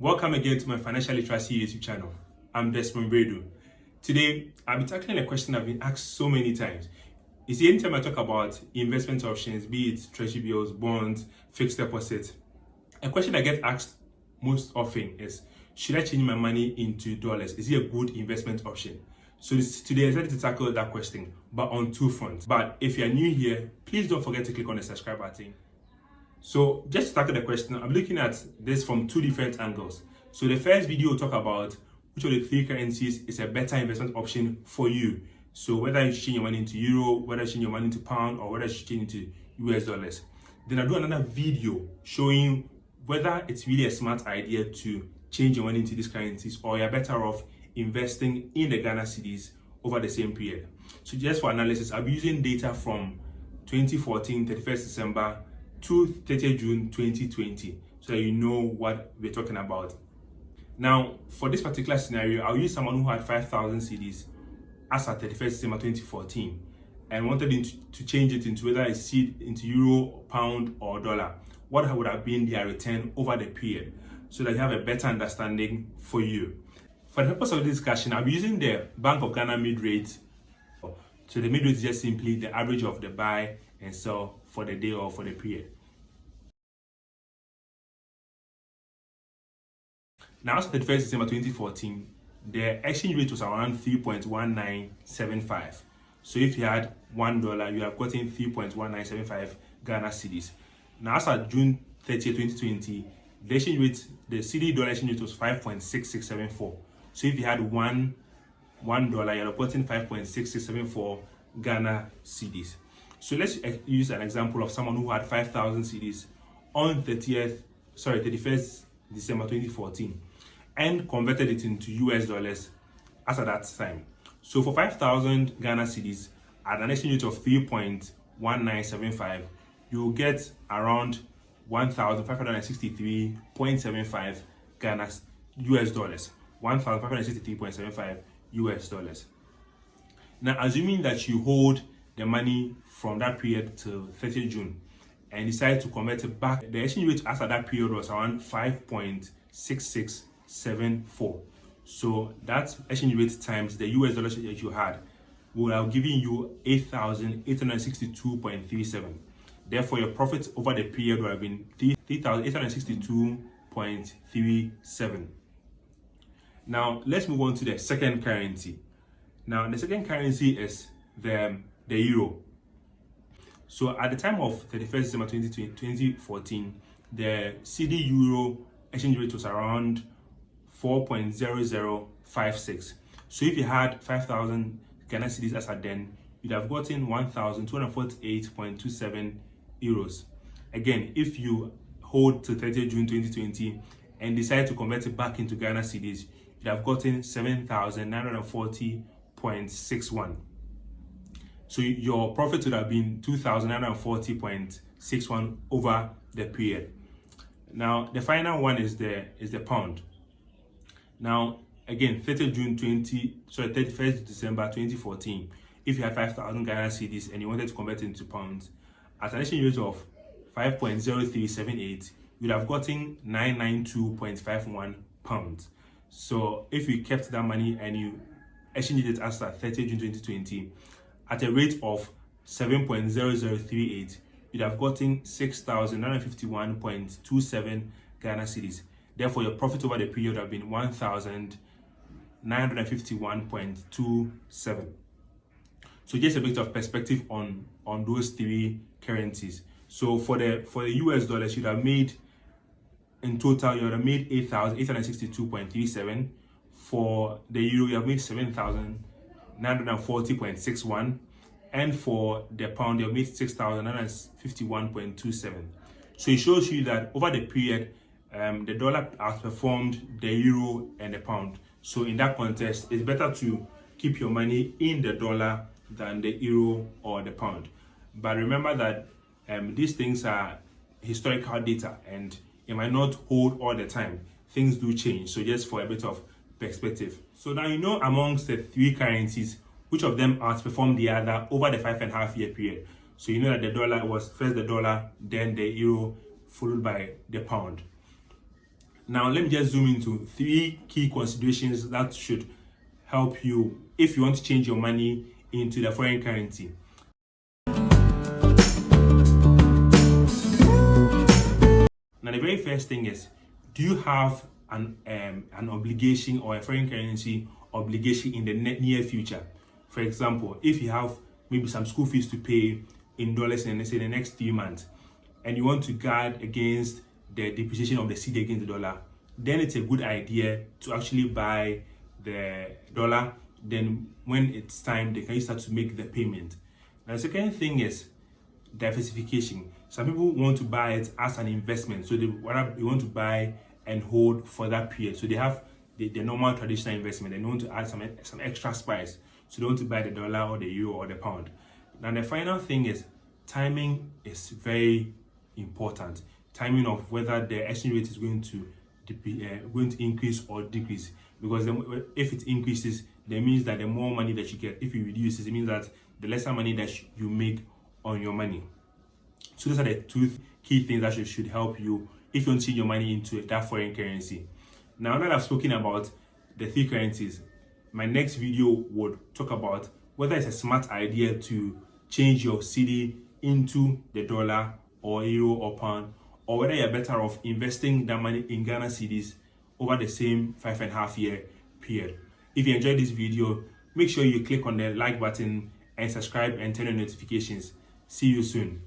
Welcome again to my financial literacy YouTube channel. I'm Desmond Bredo. Today, I'll be tackling a question I've been asked so many times. You see, anytime I talk about investment options, be it treasury bills, bonds, fixed deposit, a question I get asked most often is, should I change my money into dollars? Is it a good investment option? So today, I decided to tackle that question, but on two fronts. But if you're new here, please don't forget to click on the subscribe button. So just to tackle the question, I'm looking at this from two different angles. So the first video will talk about which of the three currencies is a better investment option for you. So whether you change your money into euro, whether you change your money into pound, or whether you change into US dollars. Then I'll do another video showing whether it's really a smart idea to change your money into these currencies, or you're better off investing in the Ghana Cedis over the same period. So just for analysis, I'll be using data from 2014, 31st December to 30th June 2020, so that you know what we're talking about. Now, for this particular scenario, I'll use someone who had 5,000 cedis as at 31st December 2014 and wanted to change it into whether it's into euro, pound, or dollar. What would have been their return over the period, so that you have a better understanding for you. For the purpose of this discussion, I'm using the Bank of Ghana mid-rate. So the mid-rate is just simply the average of the buy and sell for the day or for the period. Now, as of 31st December 2014, the exchange rate was around 3.1975. So if you had $1, you have gotten 3.1975 Ghana cedis. Now, as of June 30th, 2020, the exchange rate, the CD dollar exchange rate was 5.6674. So if you had $1, you have gotten 5.6674 Ghana cedis. So let's use an example of someone who had 5,000 cedis on 31st December 2014 and converted it into US dollars as at that time. So for 5,000 Ghana cedis at an exchange rate of 3.1975, you will get around 1,563.75 Ghana US dollars. 1,563.75 US dollars. Now, assuming that you hold the money from that period till 30th June and decide to convert it back, the exchange rate as at that period was around 5.6674. So that exchange rate times the US dollar that you had would have given you 8,862.37. Therefore, your profit over the period would have been 3,862.37. Now, let's move on to the second currency. Now, the second currency is the euro. So at the time of 31st December 2014, the CD euro exchange rate was around 4.0056. So if you had 5,000 Ghana cedis as at then, you'd have gotten 1,248.27 euros. Again, if you hold to 30th June 2020 and decide to convert it back into Ghana cedis, you'd have gotten 7,940.61. So your profit would have been 2,940.61 over the period. Now, the final one is the pound. Now, again, 31st December 2014, if you had 5,000 Ghana cedis and you wanted to convert it into pounds, at an exchange rate of 5.0378, you'd have gotten 992.51 pounds. So if you kept that money and you exchanged it as at 30th June 2020 at a rate of 7.0038, you'd have gotten 6,951.27 Ghana cedis. Therefore, your profit over the period would have been 1,951.27. So just a bit of perspective on those three currencies. So for the US dollars, you'd have made in total, you would have made 8,862.37. For the euro, you have made 7,940.61. And for the pound, you have made 6,951.27. So it shows you that over the period, the dollar outperformed the euro and the pound. So in that context, it's better to keep your money in the dollar than the euro or the pound. But remember that these things are historical data and it might not hold all the time. Things do change. So just for a bit of perspective. So now you know amongst the three currencies, which of them outperformed the other over the 5.5-year period. So you know that the dollar was first the dollar, then the euro, followed by the pound. Now, let me just zoom into 3 key considerations that should help you if you want to change your money into the foreign currency. Now, the very first thing is, do you have an obligation or a foreign currency obligation in the near future? For example, if you have maybe some school fees to pay in dollars in, let's say, the next 3 months, and you want to guard against the depreciation of the cedi against the dollar, then it's a good idea to actually buy the dollar. Then when it's time, they can start to make the payment. Now, the second thing is diversification. Some people want to buy it as an investment, so they want to buy and hold for that period. So they have the normal traditional investment, and they want to add some extra spice. So they want to buy the dollar or the euro or the pound. Now, the final thing is timing is very important. Timing of whether the exchange rate is going to increase or decrease, because if it increases, that means that the more money that you get. If it reduces, it means that the lesser money that you make on your money. So those are the 2 key things that should help you if you want to change your money into that foreign currency. Now that I've spoken about the 3 currencies, my next video would talk about whether it's a smart idea to change your cedi into the dollar or euro or pound, or whether you're better off investing that money in Ghana cedis over the same 5.5-year period. If you enjoyed this video, make sure you click on the like button and subscribe and turn on notifications. See you soon.